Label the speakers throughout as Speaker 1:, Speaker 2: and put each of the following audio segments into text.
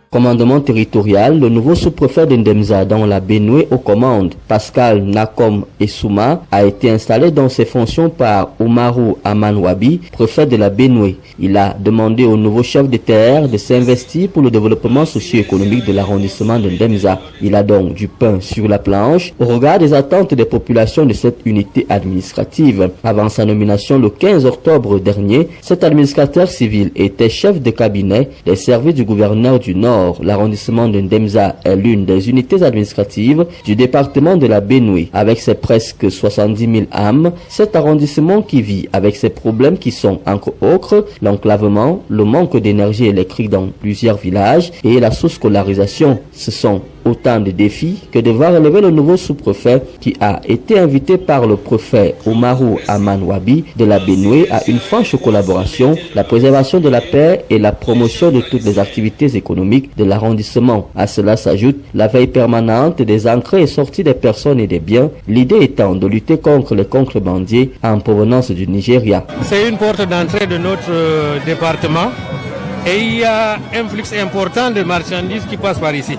Speaker 1: Commandement territorial, le nouveau sous-préfet d'Ndemza dont la Benue aux commandes, Pascal Nakom Essouma, a été installé dans ses fonctions par Oumarou Amanwabi, préfet de la Benue. Il a demandé au nouveau chef de terre de s'investir pour le développement socio-économique de l'arrondissement de Ndemza. Il a donc du pain sur la planche au regard des attentes des populations de cette unité administrative. Avant sa nomination le 15 octobre dernier, cet administrateur civil était chef de cabinet des services du gouverneur du Nord. L'arrondissement de Ndemza est l'une des unités administratives du département de la Benue. Avec ses presque 70 000 âmes, cet arrondissement qui vit avec ses problèmes qui sont entre autres l'enclavement, le manque d'énergie électrique dans plusieurs villages et la sous-scolarisation. Ce sont autant de défis que devra relever le nouveau sous-préfet qui a été invité par le préfet Oumarou Amanwabi de la Benue à une franche collaboration, la préservation de la paix et la promotion de toutes les activités économiques de l'arrondissement. À cela s'ajoute la veille permanente des entrées et sorties des personnes et des biens, l'idée étant de lutter contre les contrebandiers en provenance du Nigeria.
Speaker 2: C'est une porte d'entrée de notre département et il y a un flux important de marchandises qui passent par ici.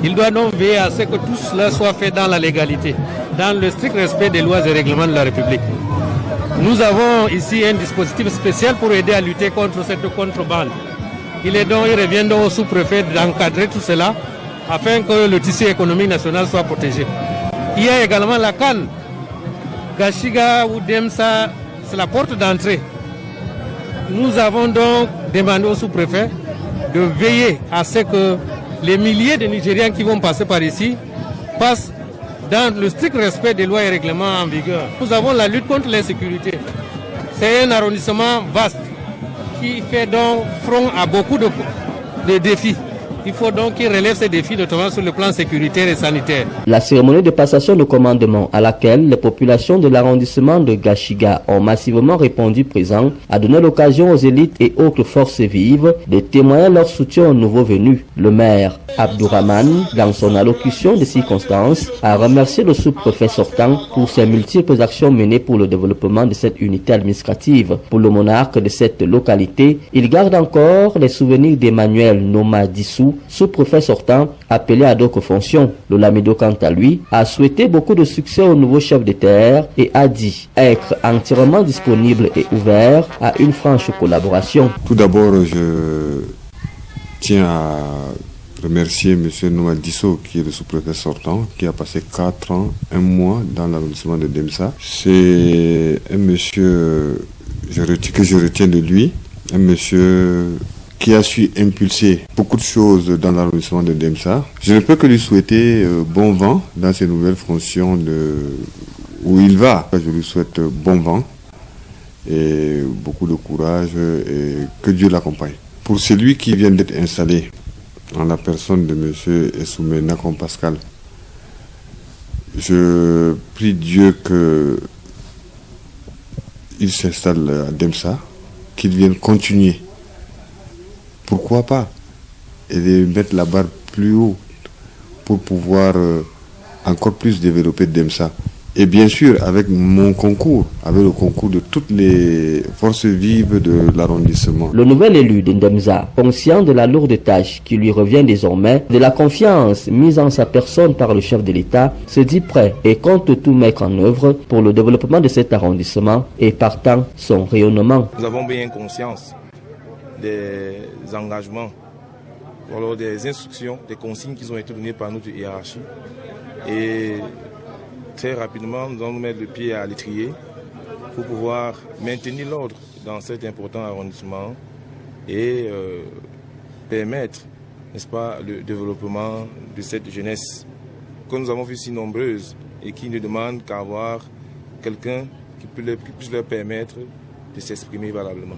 Speaker 2: Il doit donc veiller à ce que tout cela soit fait dans la légalité, dans le strict respect des lois et règlements de la République. Nous avons ici un dispositif spécial pour aider à lutter contre cette contrebande. Il revient donc au sous-préfet d'encadrer tout cela afin que le tissu économique national soit protégé. Il y a également la canne. Gashiga ou Demsa, c'est la porte d'entrée. Nous avons donc demandé au sous-préfet de veiller à ce que les milliers de Nigériens qui vont passer par ici passent dans le strict respect des lois et règlements en vigueur. Nous avons la lutte contre l'insécurité. C'est un arrondissement vaste qui fait donc front à beaucoup de défis. Il faut donc qu'il relève ces défis, notamment sur le plan sécuritaire et sanitaire.
Speaker 1: La cérémonie de passation de commandement à laquelle les populations de l'arrondissement de Gashiga ont massivement répondu présent a donné l'occasion aux élites et autres forces vives de témoigner leur soutien aux nouveaux venus. Le maire Abdourahmane, dans son allocution de circonstances, a remercié le sous-préfet sortant pour ses multiples actions menées pour le développement de cette unité administrative. Pour le monarque de cette localité, il garde encore les souvenirs d'Emmanuel Noma Dissou, sous-préfet sortant, appelé à d'autres fonctions. Le Lamido, quant à lui, a souhaité beaucoup de succès au nouveau chef de terre et a dit être entièrement disponible et ouvert à une franche collaboration.
Speaker 3: Tout d'abord, je tiens à remercier M. Noël Disso, qui est le sous-préfet sortant, qui a passé 4 ans, 1 mois dans l'arrondissement de Demsa. C'est un monsieur que je retiens de lui, un monsieur qui a su impulser beaucoup de choses dans l'arrondissement de Demsa. Je ne peux que lui souhaiter bon vent dans ses nouvelles fonctions où il va. Je lui souhaite bon vent et beaucoup de courage et que Dieu l'accompagne. Pour celui qui vient d'être installé en la personne de M. Essoumé Nakom Pascal, je prie Dieu qu'il s'installe à Demsa, qu'il vienne continuer. Pourquoi pas? Et de mettre la barre plus haut pour pouvoir encore plus développer Demsa. Et bien sûr, avec mon concours, avec le concours de toutes les forces vives de l'arrondissement.
Speaker 1: Le nouvel élu d'Ndemza, conscient de la lourde tâche qui lui revient désormais, de la confiance mise en sa personne par le chef de l'État, se dit prêt et compte tout mettre en œuvre pour le développement de cet arrondissement et partant son rayonnement.
Speaker 4: Nous avons bien conscience des engagements, alors des instructions, des consignes qui ont été données par notre hiérarchie. Et très rapidement, nous allons nous mettre le pied à l'étrier pour pouvoir maintenir l'ordre dans cet important arrondissement et permettre, n'est-ce pas, le développement de cette jeunesse que nous avons vu si nombreuse et qui ne demande qu'à avoir quelqu'un qui puisse leur permettre de s'exprimer valablement.